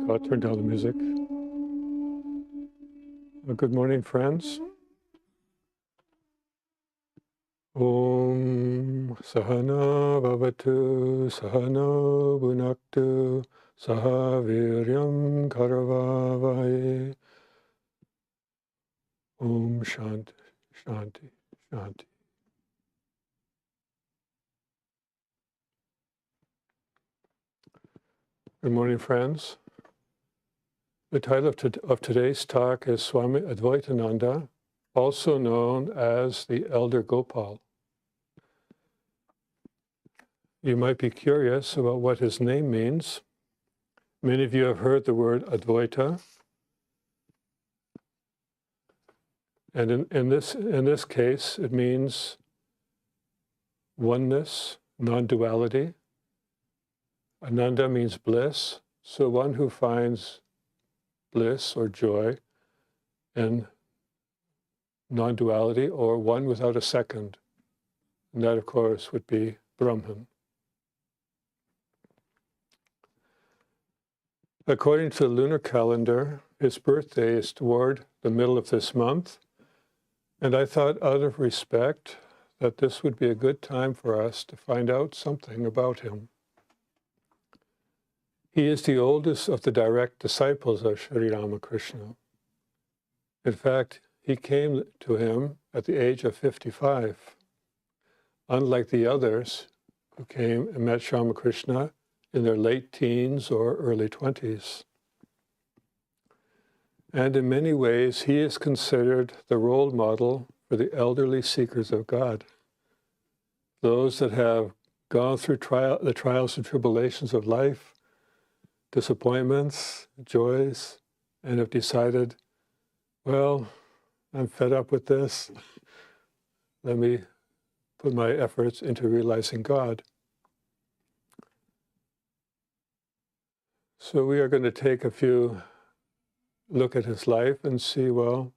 I'll turn down the music. Good morning, friends. Om Sahana Bhavatu Sahana Bhunaktu Saha Viryam Karavavahe. Om Shanti, Shanti, Shanti. Good morning, friends. The title of today's talk is Swami Advaitananda, also known as the Elder Gopal. You might be curious about what his name means. Many of you have heard the word Advaita. And in this case, it means oneness, non-duality. Ananda means bliss, so one who finds bliss or joy in non-duality, or one without a second. And that, of course, would be Brahman. According to the lunar calendar, his birthday is toward the middle of this month, and I thought, out of respect, that this would be a good time for us to find out something about him. He is the oldest of the direct disciples of Sri Ramakrishna. In fact, he came to him at the age of 55, unlike the others who came and met Ramakrishna in their late teens or early 20s. And in many ways, he is considered the role model for the elderly seekers of God, those that have gone through the trials and tribulations of life, disappointments, joys, and have decided, well, I'm fed up with this. Let me put my efforts into realizing God. So we are going to take a few look at his life and see, well,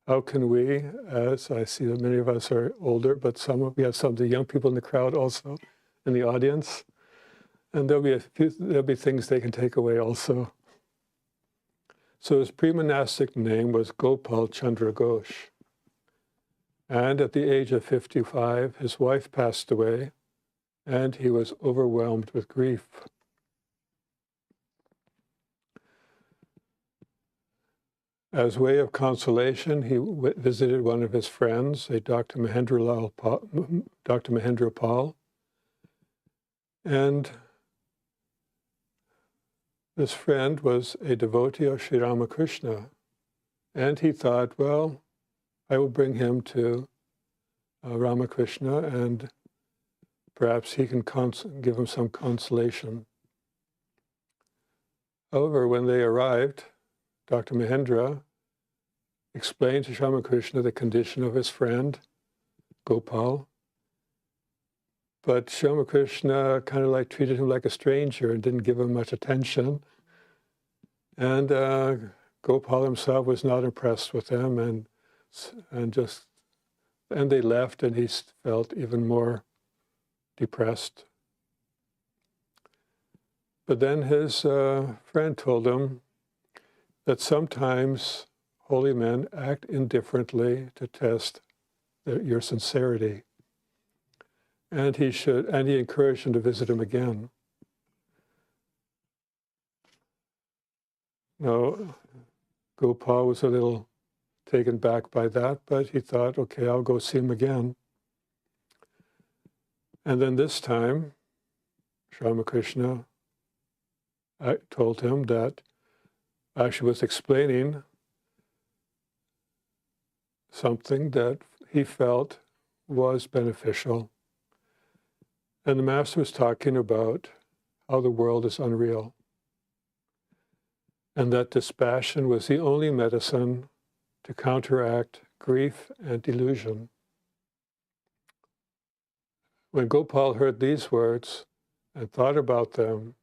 how can we, as I see that many of us are older, but we have some of the young people in the crowd also, in the audience, and there'll be things they can take away also. So his pre-monastic name was Gopal Chandra Ghosh. And at the age of 55, his wife passed away, and he was overwhelmed with grief. As way of consolation, he visited one of his friends, a Dr. Mahendra Pal, and this friend was a devotee of Sri Ramakrishna, and he thought, well, I will bring him to Ramakrishna, and perhaps he can give him some consolation. However, when they arrived, Dr. Mahendra explained to Ramakrishna the condition of his friend, Gopal, but Ramakrishna kind of treated him like a stranger and didn't give him much attention. And Gopal himself was not impressed with them, and they left, and he felt even more depressed. But then his friend told him that sometimes holy men act indifferently to test your sincerity. And he encouraged him to visit him again. Now, Gopal was a little taken back by that, but he thought, okay, I'll go see him again. And then this time, Ramakrishna told him that actually was explaining something that he felt was beneficial. And the Master was talking about how the world is unreal, and that dispassion was the only medicine to counteract grief and delusion. When Gopal heard these words and thought about them,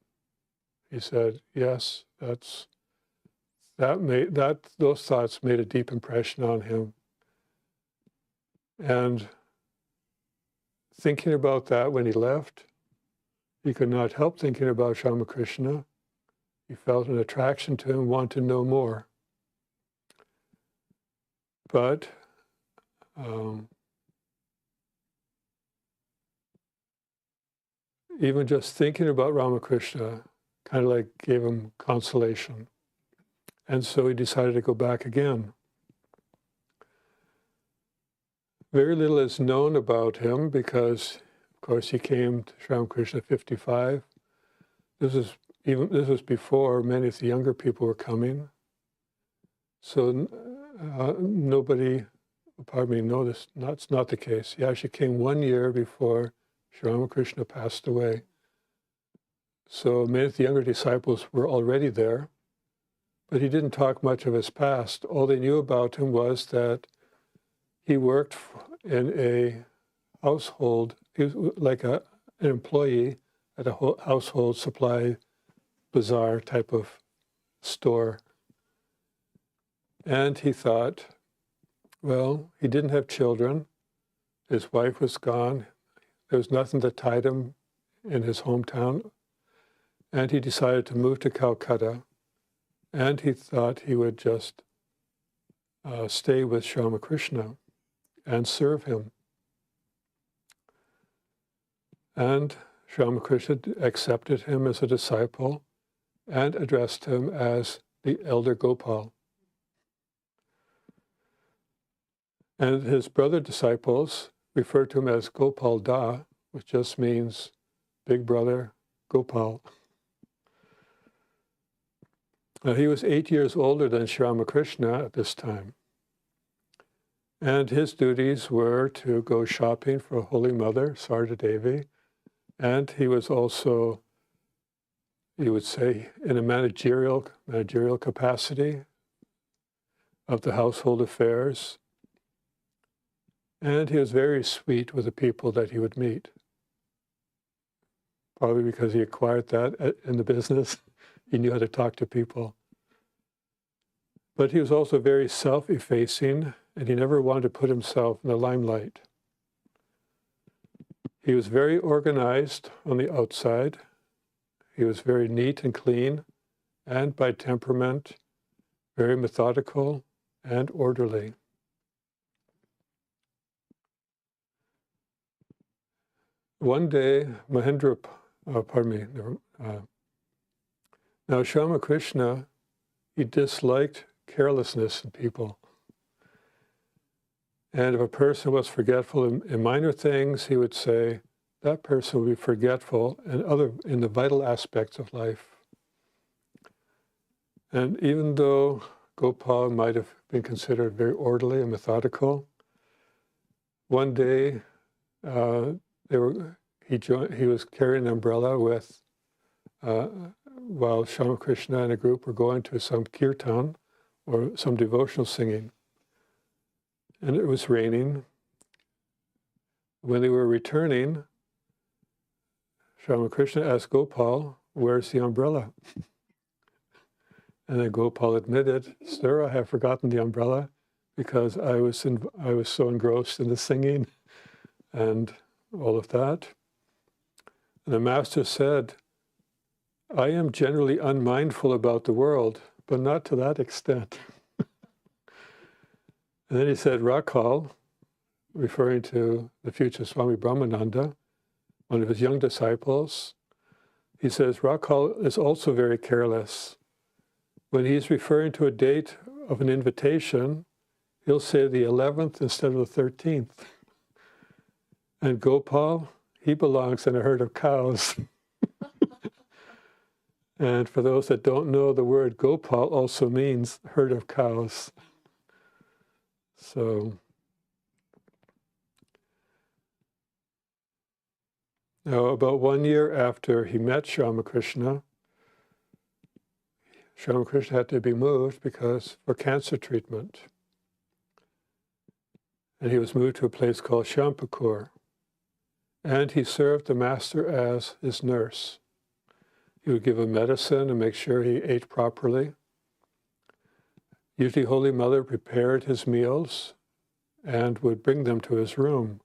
he said, yes, those thoughts made a deep impression on him. And thinking about that when he left, he could not help thinking about Ramakrishna He felt an attraction to him, wanted to know more. But even just thinking about Ramakrishna kind of like gave him consolation. And so he decided to go back again. Very little is known about him because, of course, he came to Sri Ramakrishna at 55. This was before many of the younger people were coming. So nobody, pardon me, noticed. That's not the case. He actually came 1 year before Sri Ramakrishna passed away. So many of the younger disciples were already there, but he didn't talk much of his past. All they knew about him was that he worked in a household, he was like an employee at a household supply bazaar type of store. And he thought, well, he didn't have children. His wife was gone. There was nothing that tied him in his hometown. And he decided to move to Calcutta. And he thought he would just stay with Sri Ramakrishna and serve him. And Sri Ramakrishna accepted him as a disciple and addressed him as the elder Gopal. And his brother disciples referred to him as Gopal Da, which just means big brother Gopal. Now, he was 8 years older than Sri Ramakrishna at this time. And his duties were to go shopping for Holy Mother, Sarda Devi, and he was also, you would say, in a managerial capacity of the household affairs. And he was very sweet with the people that he would meet. Probably because he acquired that in the business. He knew how to talk to people. But he was also very self-effacing, and he never wanted to put himself in the limelight. He was very organized on the outside. He was very neat and clean, and by temperament, very methodical and orderly. One day, now Sri Ramakrishna, he disliked carelessness in people. And if a person was forgetful in minor things, he would say, that person will be forgetful in the vital aspects of life. And even though Gopal might have been considered very orderly and methodical, one day he was carrying an umbrella with, while Sri Ramakrishna and a group were going to some kirtan or some devotional singing. And it was raining. When they were returning, Sri Ramakrishna asked Gopal, where's the umbrella? And then Gopal admitted, sir, I have forgotten the umbrella because I was so engrossed in the singing and all of that. And the master said, I am generally unmindful about the world, but not to that extent. And then he said, Rakal, referring to the future Swami Brahmananda, one of his young disciples, he says, Rakal is also very careless. When he's referring to a date of an invitation, he'll say the 11th instead of the 13th. And Gopal, he belongs in a herd of cows. And for those that don't know, the word Gopal also means herd of cows. So, now about 1 year after he met Sri Ramakrishna, Sri Ramakrishna had to be moved for cancer treatment. And he was moved to a place called Shampakur. And he served the master as his nurse. He would give him medicine and make sure he ate properly. Usually Holy Mother prepared his meals and would bring them to his room.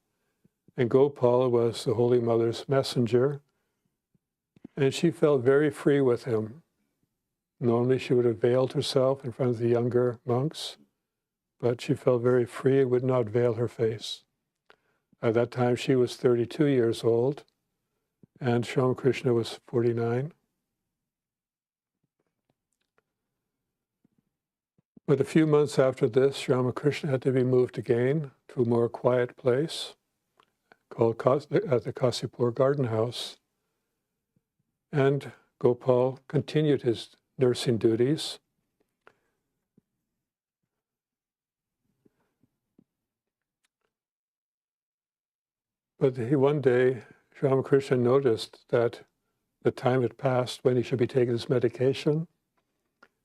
And Gopal was the Holy Mother's messenger, and she felt very free with him. Normally she would have veiled herself in front of the younger monks, but she felt very free and would not veil her face. At that time she was 32 years old, and Ramakrishna was 49. But a few months after this, Ramakrishna had to be moved again to a more quiet place called at the Kasipur Garden House. And Gopal continued his nursing duties. But one day, Ramakrishna noticed that the time had passed when he should be taking his medication.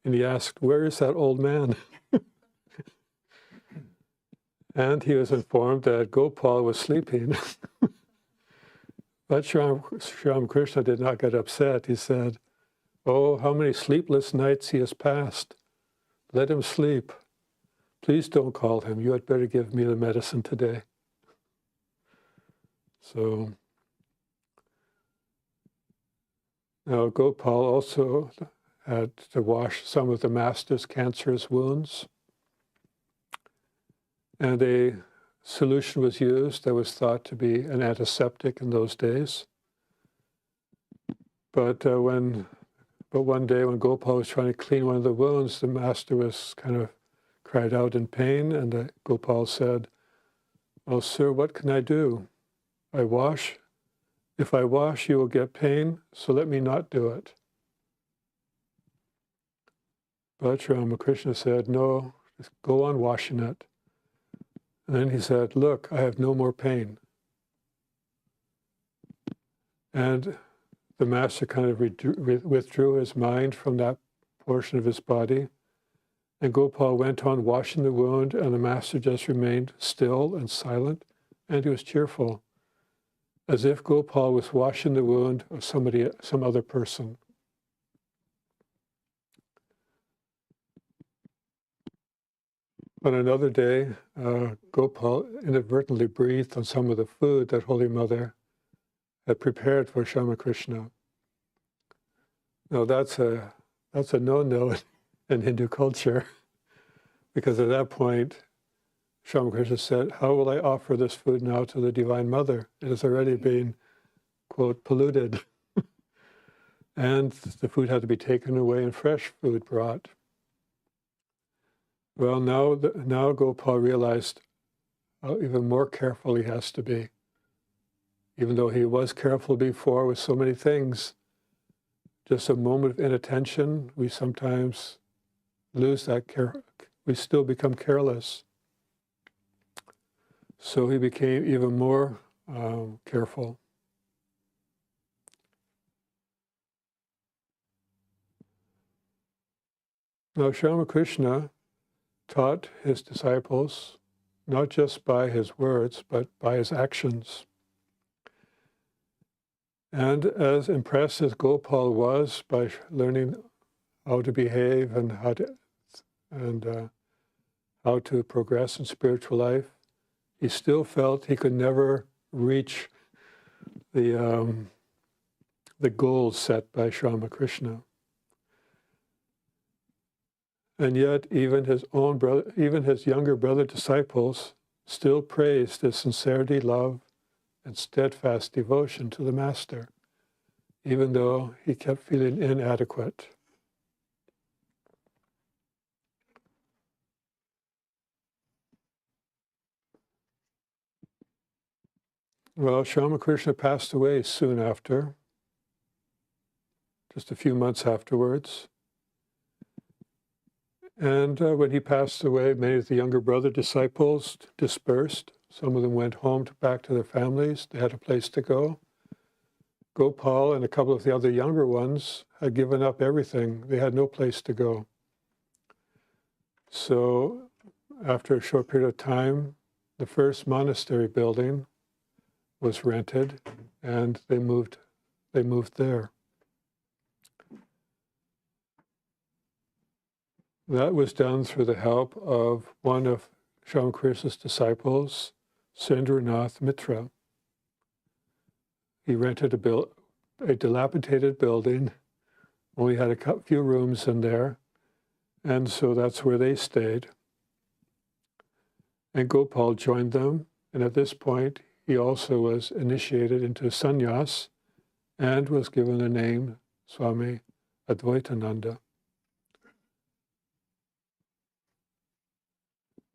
And he asked, "Where is that old man?" And he was informed that Gopal was sleeping. But Ramakrishna did not get upset. He said, "Oh, how many sleepless nights he has passed. Let him sleep. Please don't call him. You had better give me the medicine today." So now Gopal also had to wash some of the master's cancerous wounds. And a solution was used that was thought to be an antiseptic in those days. But one day when Gopal was trying to clean one of the wounds, the master was kind of cried out in pain, and Gopal said, "Oh, sir, what can I do? I wash. If I wash, you will get pain, so let me not do it." But Ramakrishna said, "No, just go on washing it." And then he said, "Look, I have no more pain." And the master kind of withdrew his mind from that portion of his body. And Gopal went on washing the wound, and the master just remained still and silent, and he was cheerful, as if Gopal was washing the wound of some other person. On another day, Gopal inadvertently breathed on some of the food that Holy Mother had prepared for Ramakrishna. Now that's a no-no in Hindu culture, because at that point, Ramakrishna said, "How will I offer this food now to the Divine Mother? It has already been, quote, polluted." And the food had to be taken away and fresh food brought. Well, now Gopal realized how even more careful he has to be. Even though he was careful before with so many things, just a moment of inattention, we sometimes lose that care. We still become careless. So he became even more careful. Now, Ramakrishna taught his disciples not just by his words, but by his actions. And as impressed as Gopal was by learning how to behave and how to progress in spiritual life, he still felt he could never reach the goals set by Ramakrishna. And yet, even his younger brother disciples still praised his sincerity, love, and steadfast devotion to the Master, even though he kept feeling inadequate. Well, Ramakrishna passed away soon after, just a few months afterwards. And when he passed away, many of the younger brother disciples dispersed. Some of them went home back to their families. They had a place to go. Gopal and a couple of the other younger ones had given up everything. They had no place to go. So after a short period of time, the first monastery building was rented, and they moved there. That was done through the help of one of Ramakrishna's disciples, Sendranath Mitra. He rented a dilapidated building only had a few rooms in there, and so that's where they stayed. And Gopal joined them, and at this point, he also was initiated into sannyas and was given the name Swami Advaitananda.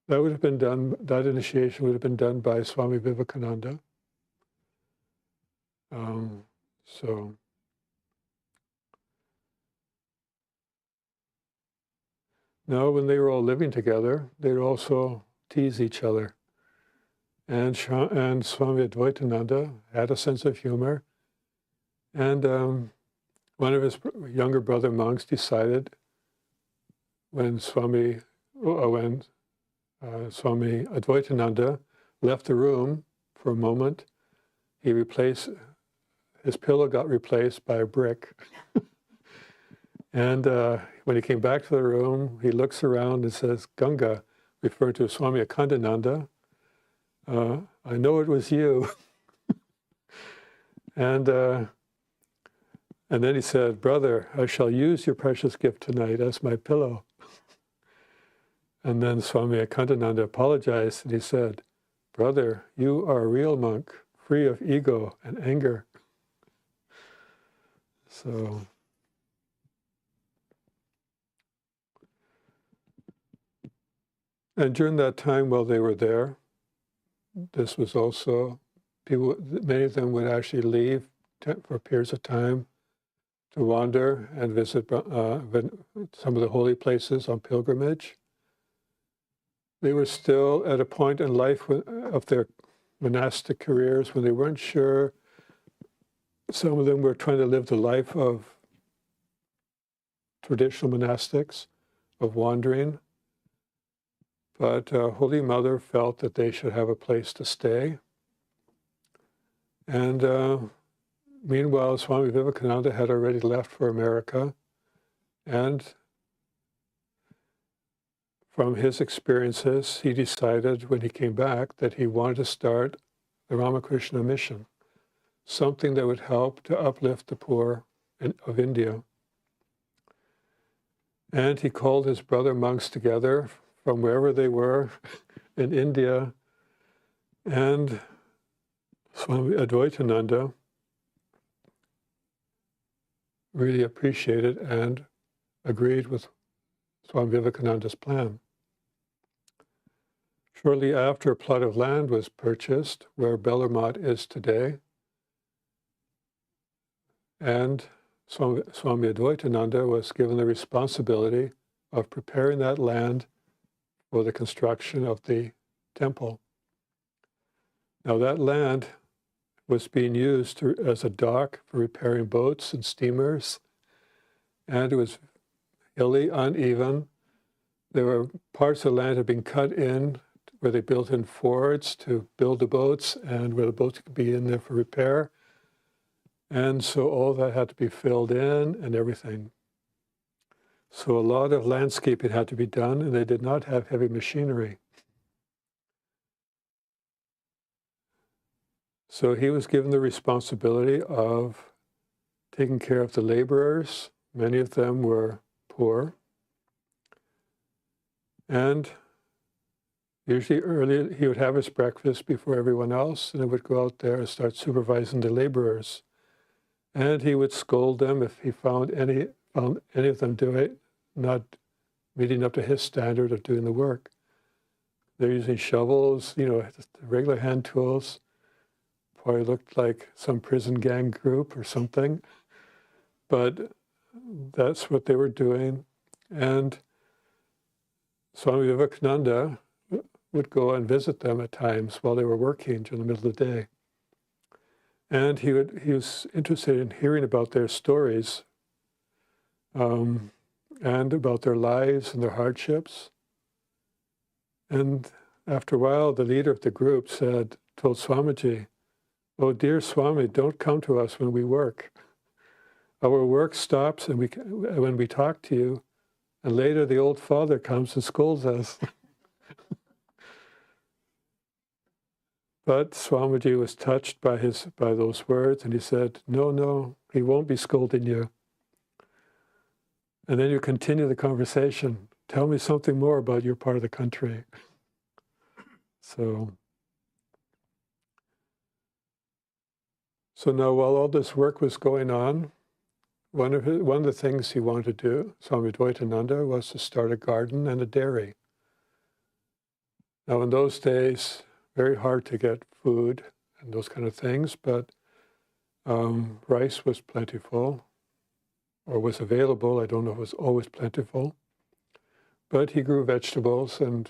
That would have been done, that initiation would have been done by Swami Vivekananda. So now when they were all living together, they'd also tease each other. And Swami Advaitananda had a sense of humor. And one of his younger brother monks decided when Swami Advaitananda left the room for a moment, his pillow got replaced by a brick. And when he came back to the room, he looks around and says, "Ganga," referring to Swami Akhandananda, "I know it was you." And then he said, "Brother, I shall use your precious gift tonight as my pillow." And then Swami Akhandananda apologized and he said, "Brother, you are a real monk, free of ego and anger." So, and during that time while they were there, this was also, many of them would actually leave for periods of time to wander and visit some of the holy places on pilgrimage. They were still at a point in life of their monastic careers when they weren't sure. Some of them were trying to live the life of traditional monastics, of wandering. But Holy Mother felt that they should have a place to stay. And meanwhile, Swami Vivekananda had already left for America. And from his experiences, he decided when he came back that he wanted to start the Ramakrishna mission, something that would help to uplift the poor of India. And he called his brother monks together from wherever they were in India, and Swami Advaitananda really appreciated and agreed with Swami Vivekananda's plan. Shortly after, a plot of land was purchased where Bellarmont is today, and Swami Advaitananda was given the responsibility of preparing that land for the construction of the temple. Now that land was being used as a dock for repairing boats and steamers, and it was hilly, uneven. There were parts of the land that had been cut in where they built in fords to build the boats and where the boats could be in there for repair. And so all that had to be filled in and everything. So a lot of landscaping had to be done, and they did not have heavy machinery. So he was given the responsibility of taking care of the laborers. Many of them were poor. And usually early, he would have his breakfast before everyone else, and he would go out there and start supervising the laborers. And he would scold them if he found any of them not meeting up to his standard of doing the work. They're using shovels, regular hand tools. Probably looked like some prison gang group or something. But that's what they were doing. And Swami Vivekananda would go and visit them at times while they were working during the middle of the day. And he was interested in hearing about their stories and about their lives and their hardships. And after a while, the leader of the group told Swamiji, "Oh, dear Swami, don't come to us when we work. Our work stops and when we talk to you, and later the old father comes and scolds us." But Swamiji was touched by those words, and he said, "No, he won't be scolding you." And then you continue the conversation. Tell me something more about your part of the country. So now while all this work was going on, one of the things he wanted to do, Swami Advaitananda, was to start a garden and a dairy. Now in those days, very hard to get food and those kind of things, but rice was plentiful, or was available. I don't know if it was always plentiful. But he grew vegetables and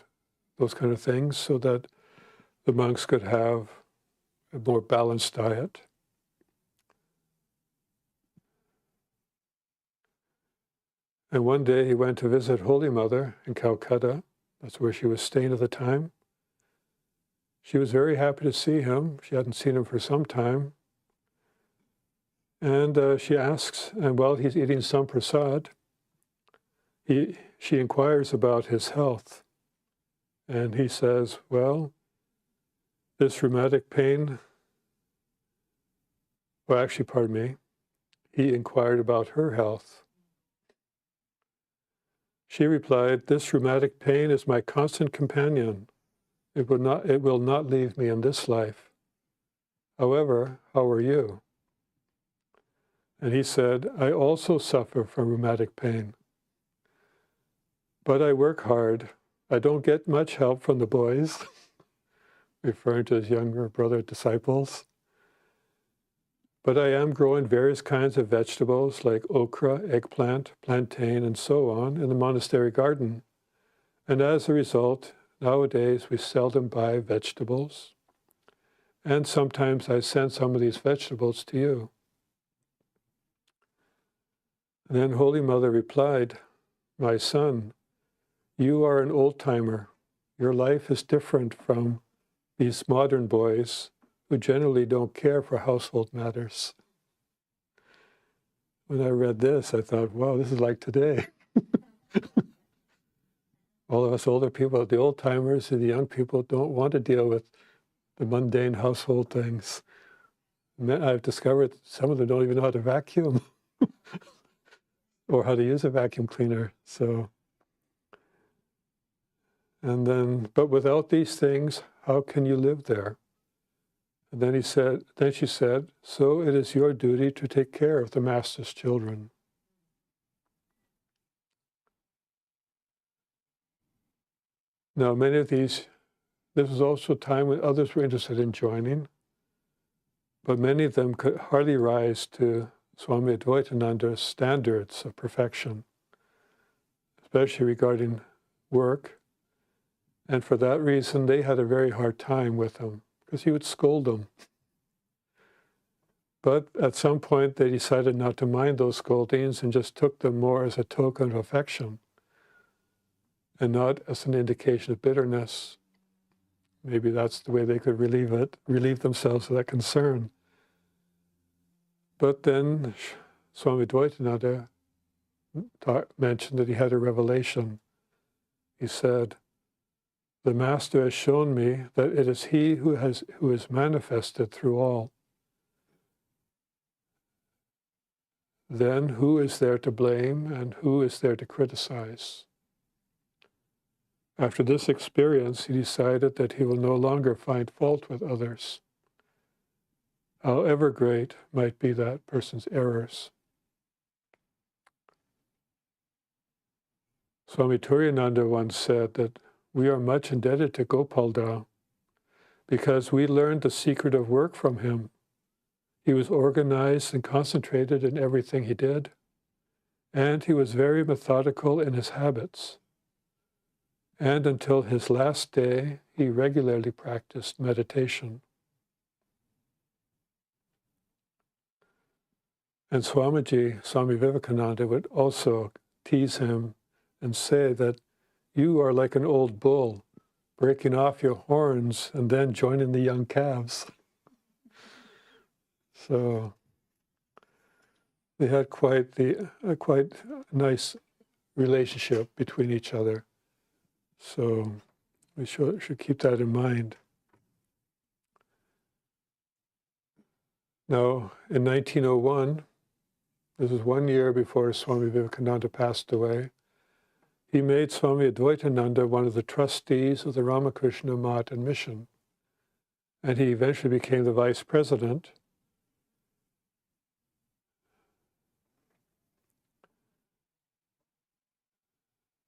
those kind of things so that the monks could have a more balanced diet. And one day he went to visit Holy Mother in Calcutta. That's where she was staying at the time. She was very happy to see him. She hadn't seen him for some time. And she asks, and while he's eating some prasad, she inquires about his health. And he says, well, this rheumatic pain, well, actually, pardon me, he inquired about her health. She replied, this rheumatic pain is my constant companion. It will not leave me in this life. However, how are you? And he said, I also suffer from rheumatic pain. But I work hard. I don't get much help from the boys, referring to his younger brother disciples. But I am growing various kinds of vegetables like okra, eggplant, plantain, and so on in the monastery garden. And as a result, nowadays we seldom buy vegetables. And sometimes I send some of these vegetables to you. And then Holy Mother replied, my son, you are an old-timer. Your life is different from these modern boys who generally don't care for household matters. When I read this, I thought, wow, this is like today. All of us older people, the old-timers and the young people don't want to deal with the mundane household things. I've discovered some of them don't even know how to vacuum. Or how to use a vacuum cleaner. So, and then, but without these things, how can you live there? And then she said, so it is your duty to take care of the Master's children. Now, many of these, this was also a time when others were interested in joining, but many of them could hardly rise to Swami Advaitananda's standards of perfection, especially regarding work. And for that reason, they had a very hard time with him, because he would scold them. But at some point, they decided not to mind those scoldings and just took them more as a token of affection and not as an indication of bitterness. Maybe that's the way they could relieve themselves of that concern. But then Swami Advaitananda mentioned that he had a revelation. He said, the Master has shown me that it is he who is manifested through all. Then who is there to blame and who is there to criticize? After this experience, he decided that he will no longer find fault with others, however great might be that person's errors. Swami Turiyananda once said that we are much indebted to Gopal because we learned the secret of work from him. He was organized and concentrated in everything he did, and he was very methodical in his habits. And until his last day, he regularly practiced meditation. And Swami Vivekananda would also tease him and say that you are like an old bull, breaking off your horns and then joining the young calves. So they had quite a quite nice relationship between each other. So we should keep that in mind. Now, in 1901, This is 1 year before Swami Vivekananda passed away. He made Swami Advaitananda one of the trustees of the Ramakrishna Math and Mission. And he eventually became the vice president.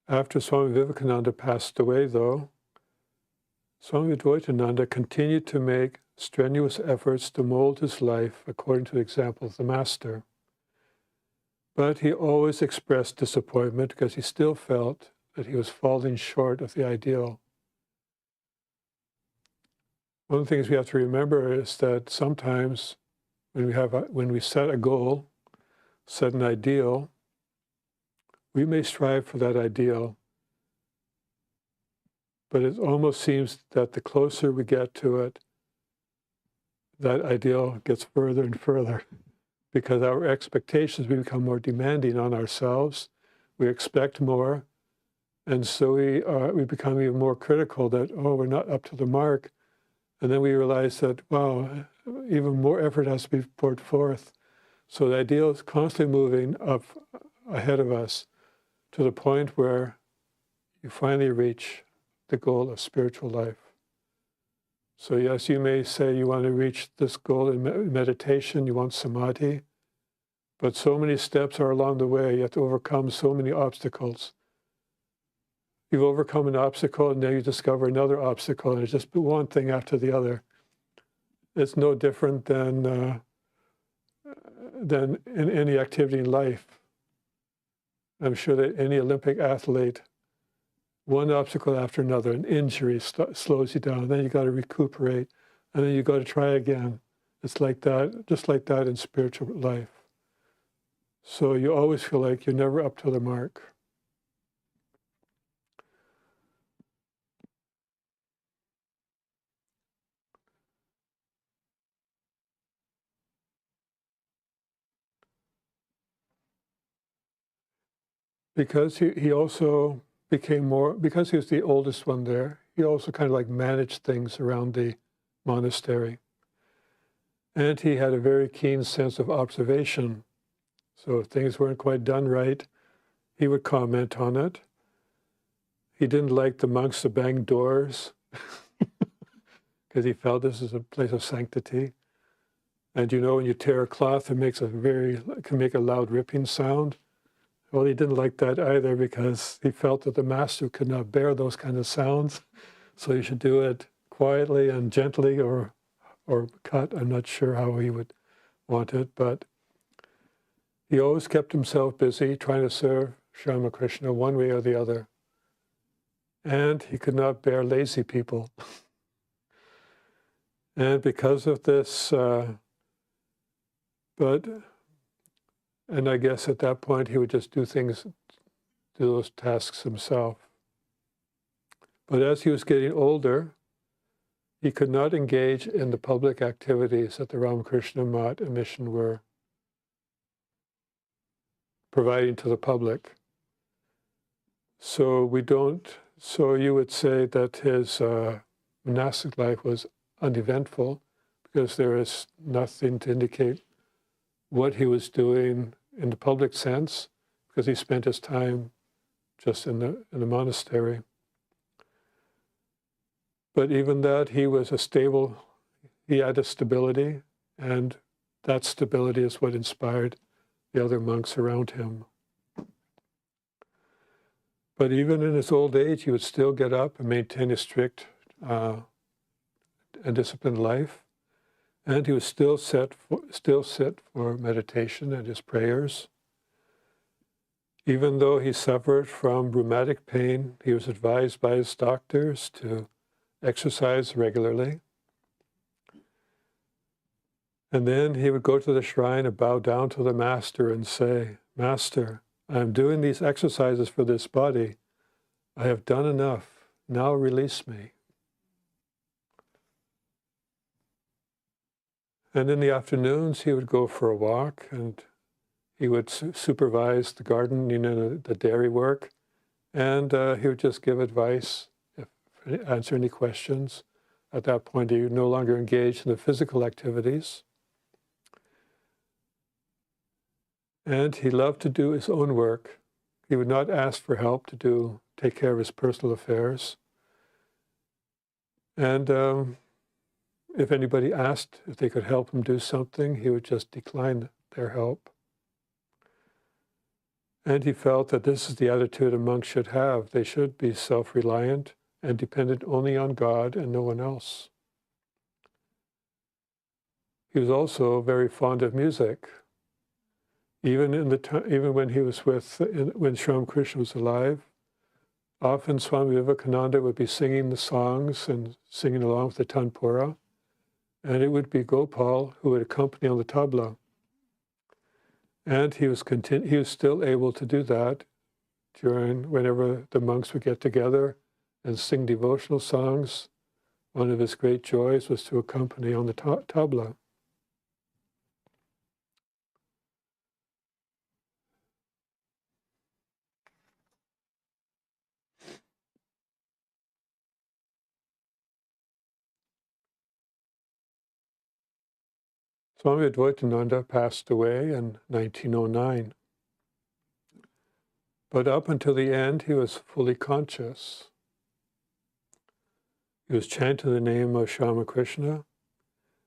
After Swami Vivekananda passed away, though, Swami Advaitananda continued to make strenuous efforts to mold his life according to the example of the Master. But he always expressed disappointment because he still felt that he was falling short of the ideal. One of the things we have to remember is that sometimes when we set a goal, set an ideal, we may strive for that ideal, but it almost seems that the closer we get to it, that ideal gets further and further, because our expectations become more demanding on ourselves. We expect more, and so we become even more critical that, oh, we're not up to the mark. And then we realize that, wow, even more effort has to be poured forth. So the ideal is constantly moving up ahead of us to the point where you finally reach the goal of spiritual life. So yes, you may say you want to reach this goal in meditation, you want samadhi, but so many steps are along the way. You have to overcome so many obstacles. You've overcome an obstacle, and then you discover another obstacle, and it's just one thing after the other. It's no different than in any activity in life. I'm sure that any Olympic athlete, one obstacle after another, an injury slows you down, then you got to recuperate, and then you got to try again. It's like that, just like that in spiritual life. So you always feel like you're never up to the mark. Because he also became more, because he was the oldest one there, he also kind of like managed things around the monastery. And he had a very keen sense of observation. So if things weren't quite done right, he would comment on it. He didn't like the monks to bang doors because he felt this is a place of sanctity. And you know, when you tear a cloth, it can make a loud ripping sound. Well, he didn't like that either because he felt that the master could not bear those kind of sounds. So you should do it quietly and gently or cut. I'm not sure how he would want it, but he always kept himself busy trying to serve Sri Ramakrishna one way or the other. And he could not bear lazy people. And because of this, and I guess at that point he would just do those tasks himself. But as he was getting older, he could not engage in the public activities that the Ramakrishna Math and Mission were providing to the public. So you would say that his monastic life was uneventful because there is nothing to indicate what he was doing in the public sense, because he spent his time just in the monastery. But even that, he had a stability, and that stability is what inspired the other monks around him. But even in his old age, he would still get up and maintain a strict and disciplined life. And he was still sit for meditation and his prayers. Even though he suffered from rheumatic pain, he was advised by his doctors to exercise regularly. And then he would go to the shrine and bow down to the Master and say, "Master, I'm doing these exercises for this body. I have done enough. Now release me." And in the afternoons, he would go for a walk, and he would supervise the gardening and the dairy work, and he would just give advice, answer any questions. At that point, he would no longer engage in the physical activities. And he loved to do his own work. He would not ask for help to take care of his personal affairs. And if anybody asked if they could help him do something, he would just decline their help. And he felt that this is the attitude a monk should have. They should be self-reliant and dependent only on God and no one else. He was also very fond of music. Even when he was when Swami Ramakrishna was alive, often Swami Avikarananda would be singing the songs and singing along with the tanpura, and it would be Gopal who would accompany on the tabla. And he was still able to do that whenever the monks would get together and sing devotional songs. One of his great joys was to accompany on the tabla. Swami Advaitananda passed away in 1909. But up until the end, he was fully conscious. He was chanting the name of Ramakrishna,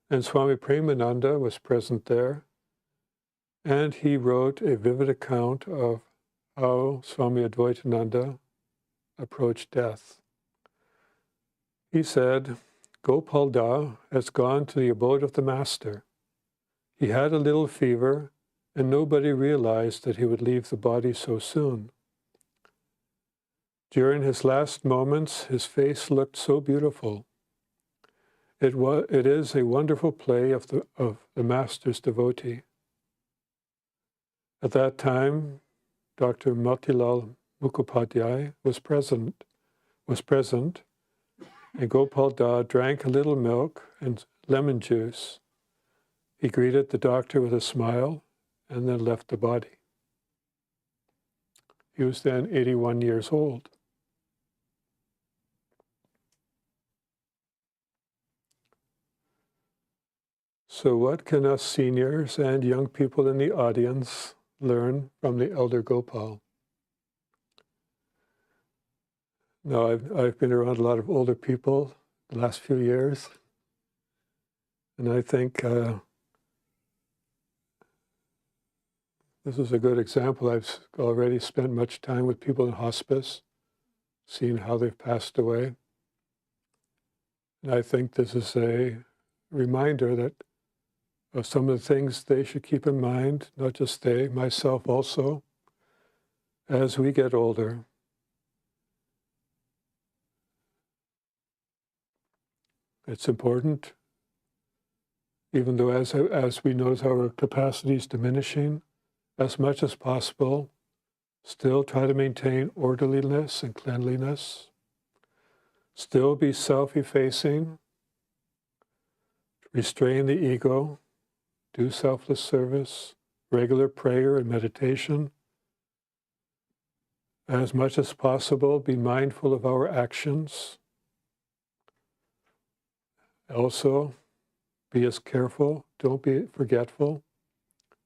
and Swami Premananda was present there, and he wrote a vivid account of how Swami Advaitananda approached death. He said, Gopal Da has gone to the abode of the Master. He had a little fever, and nobody realized that he would leave the body so soon. During his last moments, his face looked so beautiful. It is a wonderful play of the Master's devotee. At that time, Dr. Motilal Mukhopadhyay was present, and Gopal Da drank a little milk and lemon juice. He greeted the doctor with a smile and then left the body. He was then 81 years old. So what can us seniors and young people in the audience learn from the elder Gopal? Now, I've been around a lot of older people the last few years, and I think this is a good example. I've already spent much time with people in hospice, seeing how they've passed away. And I think this is a reminder that of some of the things they should keep in mind, not just they, myself also, as we get older. It's important, even though as we notice our capacity is diminishing, as much as possible, still try to maintain orderliness and cleanliness, still be self-effacing, restrain the ego, do selfless service, regular prayer and meditation. As much as possible, be mindful of our actions. Also, be as careful, don't be forgetful.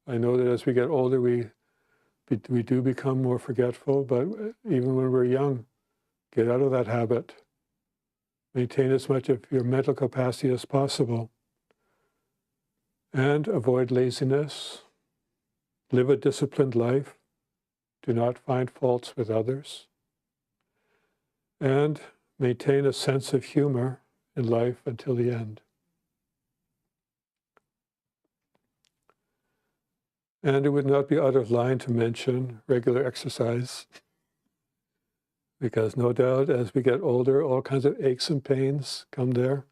I know that as we get older, we do become more forgetful, but even when we're young, get out of that habit. Maintain as much of your mental capacity as possible. And avoid laziness. Live a disciplined life. Do not find faults with others. And maintain a sense of humor in life until the end. And it would not be out of line to mention regular exercise, because no doubt as we get older, all kinds of aches and pains come there.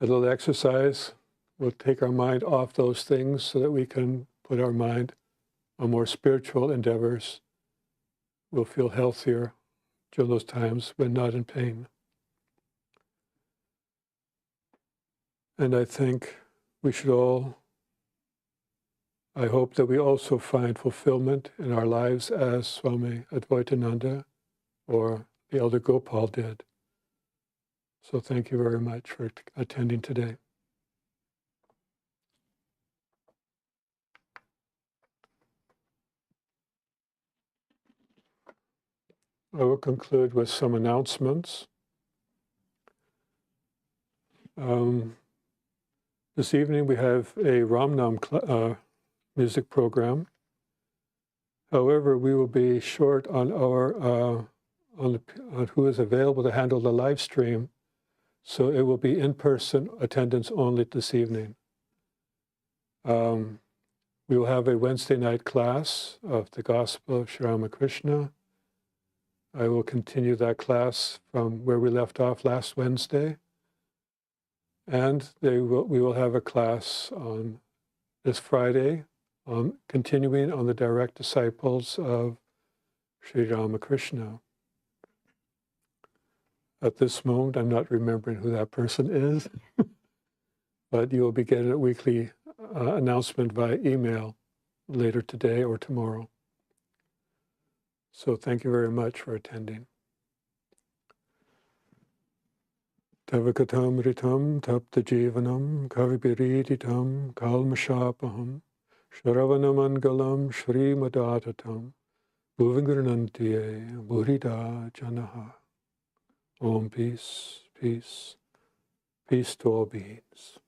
A little exercise will take our mind off those things so that we can put our mind on more spiritual endeavors. We'll feel healthier during those times when not in pain. And I think we should all, I hope that we also find fulfillment in our lives as Swami Advaitananda or the elder Gopal did. So thank you very much for attending today. I will conclude with some announcements. This evening we have a Ramnam music program. However, we will be short on our on who is available to handle the live stream, so it will be in-person attendance only this evening. We will have a Wednesday night class of the Gospel of Sri Ramakrishna. I will continue that class from where we left off last Wednesday. And we will have a class on this Friday, continuing on the direct disciples of Sri Ramakrishna. At this moment, I'm not remembering who that person is, but you will be getting a weekly announcement via email later today or tomorrow. So thank you very much for attending. Tavakatam ritam tapta jivanam kavibiriditam kalmashapaham Shravanamangalam Shrimadatatam Bhuvanguranantiye Burida Janaha. Om peace, peace, peace to all beings.